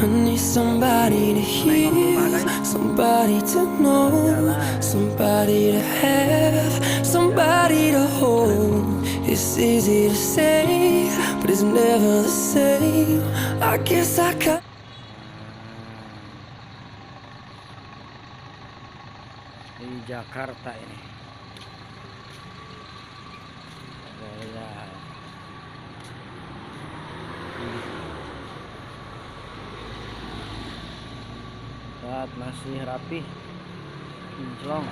I need somebody to hear, somebody to know, somebody to have, somebody to hold. It's easy to say, but it's never the same. I guess I got Di Jakarta ini. Lihat. Lihat masih rapi, kinclong.